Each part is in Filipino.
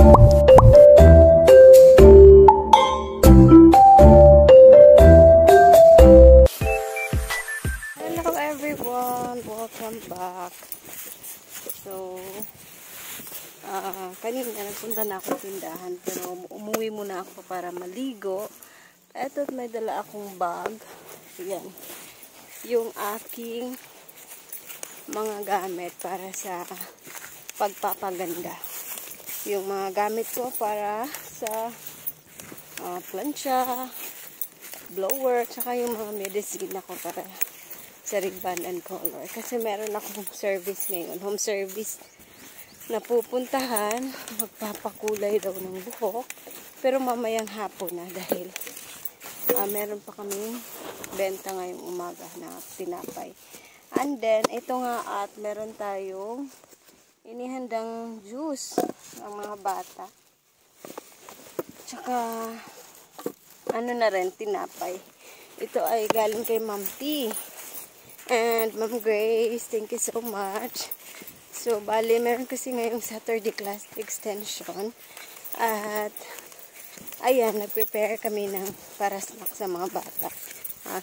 Hello everyone, welcome back. So, kanina nagpunta na ako tindahan pero umuwi muna ako para maligo. Eto, may dala akong bag. Yan. Yung aking mga gamit para sa pagpapaganda. Yung mga gamit ko para sa plancha, blower, tsaka yung mga medicine ako para sa Ribbon and Color. Kasi meron akong service ngayon, home service na pupuntahan. Magpapakulay daw ng buhok. Pero mamayang hapon na dahil meron pa kaming benta ngayong umaga na tinapay. And then, ito nga at meron tayong inihandang juice ng mga bata. Tsaka, ano na rin, tinapay. Ito ay galing kay Ma'am T. And Ma'am Grace, thank you so much. So, bali, meron kasi ngayong Saturday class extension. At, ayan, nag-prepare kami ng para snack sa mga bata.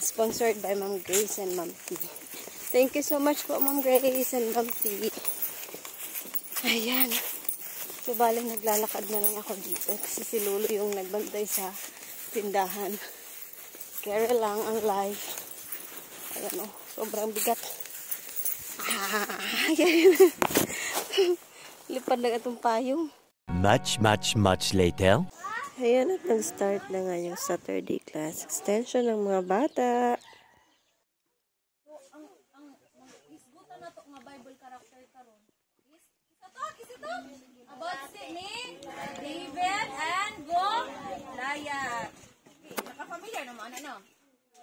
Sponsored by Ma'am Grace and Ma'am T. Thank you so much po, Ma'am Grace and Ma'am T. Ayan. So, bali, naglalakad na lang ako dito. Kasi si Lulu yung nagbantay sa tindahan. Kaya lang ang life. Ayan o. Sobrang bigat. Lipad na itong payong. Much later. Ayan at nag-start na nga yung Saturday class extension ng mga bata. Isgutan na to nga Bible character karon. Isa to. About ni David and Goliath. Naka-familiar naman ano?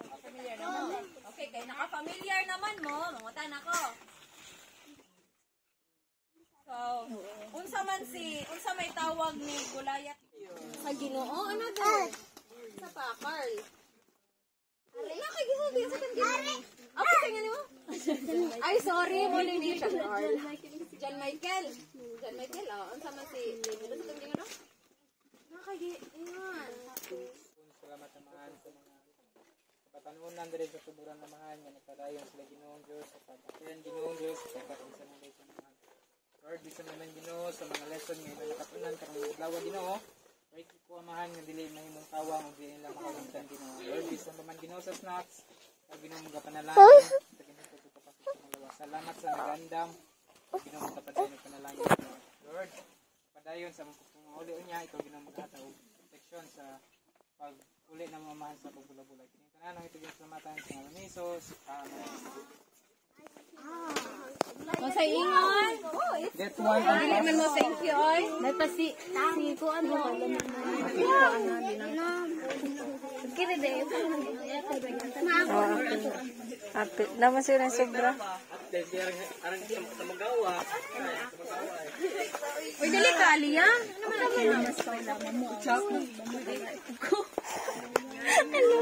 Naka-familiar naman. Okay, kay naka-familiar naman mo, mangutan ako. So, unsa may tawag ni Goliath sa Ginoo? Ano daw? Sa pa, Carl. Nakagisulti sa kanila. Ako kanya nimo? Ay, sorry, mo hindi siya Carl. John Michael. Unsa man si David sa kanila no? Nakagiingan. Salamat naman sa mga patanunan diri sa tuburan namahan nga nagpadayon sila Ginoong Dios sa pagpapakyan Ginoong Dios sa pagpapakyan ng lesson naman. Lord, bisa naman Ginoo sa mga lesson nga nakatunan karong adlaw Ginoo. Pray ko amahan nga dili mahimong tawang ug dili nila makalimtan Ginoo. Lord, bisa naman Ginoo sa snacks. Ug Ginoo mga panalangin sa Ginoo pagpapakyan sa mga salamat sa nagandam. Ginoo mga padayon panalangin. Lord, padayon sa mga uli unya ikaw Ginoo maghatag protection sa pag-uli ng mga mahal sa pagbulabulay. Kinitanan ang ito yung salamatan sa mga Jesus. Amen. Masay ingon. That one. Dili man mo thank you oy. Si ko ano kini de Apit naman sila sobra. Uy, dili ka aliya.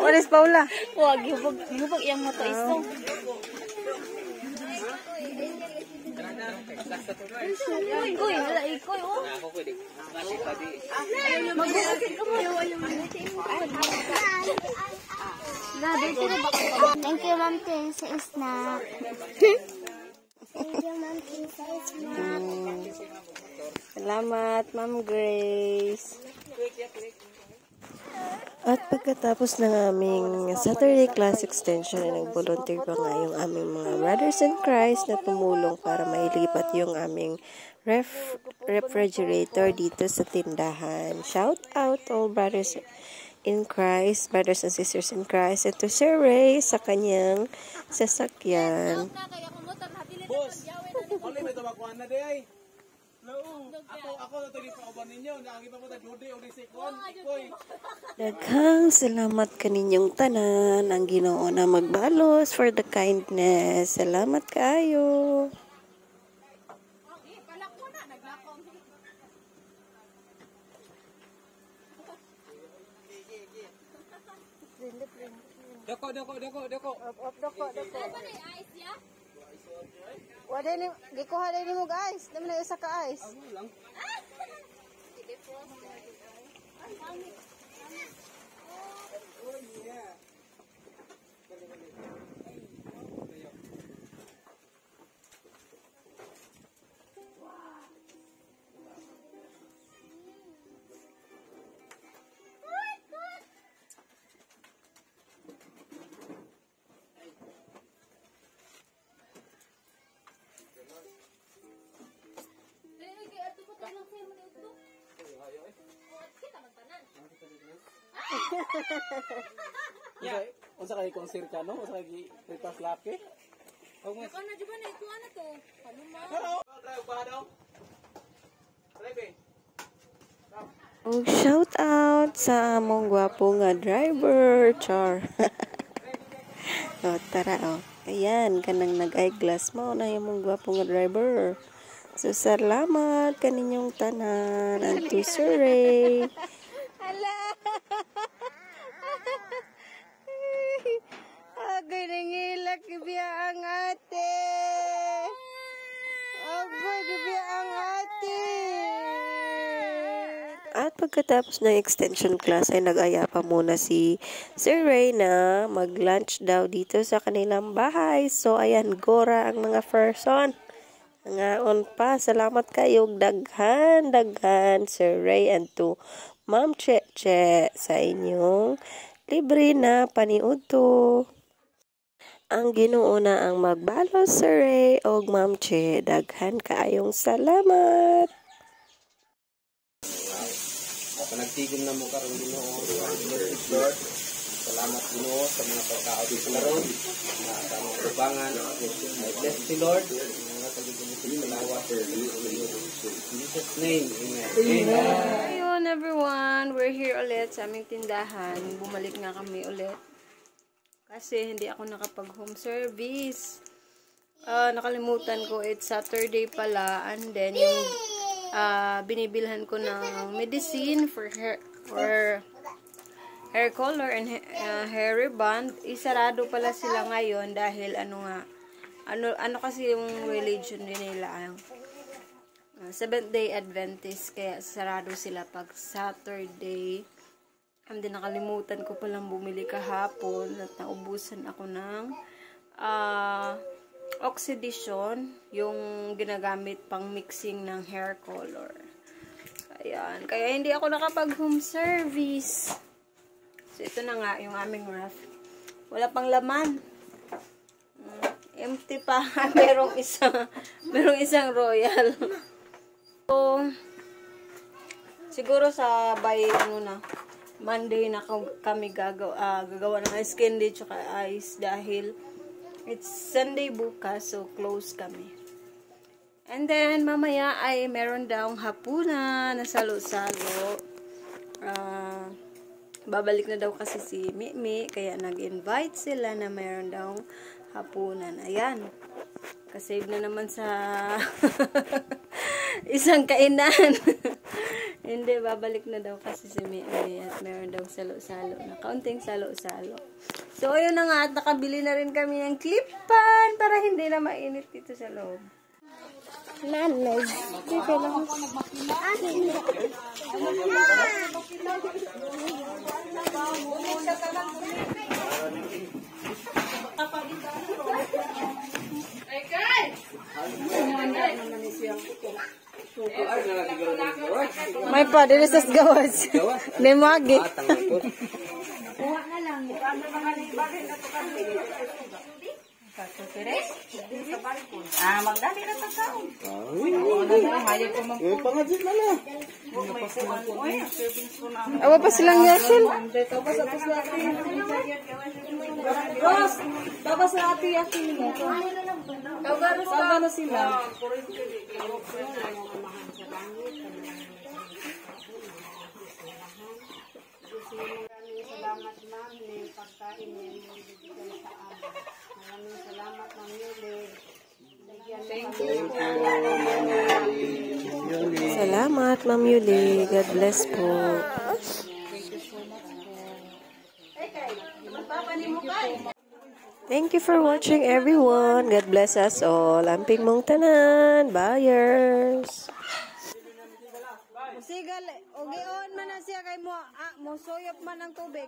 Oras Paula. Wag hubog iyang moto iso. Ikoy, wala ikoy oh. Mag-ukit ka mo yung Thank you, Ma'am Tin, sa snack. Thank you, Ma'am Tin, sa snack. Salamat, Ma'am Grace. At pagkatapos ng aming Saturday class extension ay nag-volunteer pa nga yung aming mga brothers in Christ na tumulong para mailipat yung aming refrigerator dito sa tindahan. Shout out all brothers in Christ, brothers and sisters in Christ, and to Sir Ray sa kanyang sasakyan. Boss, wala may tawakuan na day. Ako na tagi pa uban ninyo, naangi pa mo ta judi o disikon. Ikoy. Daghang salamat kaninyong tanan ang Ginoo na magbalos for the kindness. Salamat kayo. Doko. Wala ni gikuha din mo guys. Dami na isa ka ice. Unsa kay concert ka no? Unsa kay Ritas Laki? Ikaw na, di ba na ito ano to? Paluma. Oh, shout out sa among gwapo nga driver, char. Oh, tara oh. Ayan, kanang nag-eyeglass mo na yung mong gwapo nga driver. So, salamat kaninyong tanan. Anto Sir Ray. Hala! Agay nangilak ibiya ang ate. Agay ibiya ang ate. At pagkatapos ng extension class ay nag-aya pa muna si Sir Ray na mag-lunch daw dito sa kanilang bahay. So, ayan, gora ang mga person. Ngaon pa, salamat kayo. Daghan, Sir Ray and to Ma'am Cheche sa inyong libre na paniudto. Ang Ginoo na ang magbalos, Sir Ray o Ma'am Che. Daghan kaayong salamat. Nagtigom na mo karon Ginoo. Lord, salamat Ginoo sa mga pagkaon dito karon. Sa mga tubangan. I bless you Lord. Mga pagiging in Jesus name. Amen. Ayun everyone, we're here ulit sa aming tindahan. Bumalik nga kami ulit. Kasi hindi ako nakapag-home service. Nakalimutan ko, it's Saturday pala. And then yung binibilhan ko ng medicine for hair color and hair rebond. Isarado pala sila ngayon dahil ano kasi yung religion din nila. 7th-day Adventist, kaya sarado sila pag Saturday. And then nakalimutan ko palang bumili kahapon at naubusan ako ng oxidation, yung ginagamit pang mixing ng hair color. Ayan, kaya hindi ako nakapag home service. So ito na nga yung aming ref. Wala pang laman. Empty pa. merong isang royal. So, siguro sa Monday na kami gagawa ng ice candy tsaka ice dahil it's Sunday bukas, so close kami. And then, mamaya ay meron daw hapunan na salo-salo. Babalik na daw kasi si Mimi, kaya nag-invite sila na meron daw hapunan. Ayan. Kasave na naman sa isang kainan. Hindi, babalik na daw kasi si Mimi at meron daw salo-salo na kaunting salo-salo. So, ayun na nga at nakabili na rin kami ng clip-pan para hindi na mainit dito sa loob. Nanas. Dito lang. May pa, dito sa gawas. May magi. Magdali na sa taon. Pangajit na na. Awa pa silang yasin. Ros, babas na ati yakin mo. Tawag na sila. Salamat ma'am ng pagkain niyo bibigyan sa amin. Maraming salamat ma'am Yuli. Salamat ma'am Yuli. God bless po. Thank you for watching everyone. God bless us all. Amping mong tanan. Buyers. Sigal, ugion man na siya kay mo, mo suyop man ang tubig.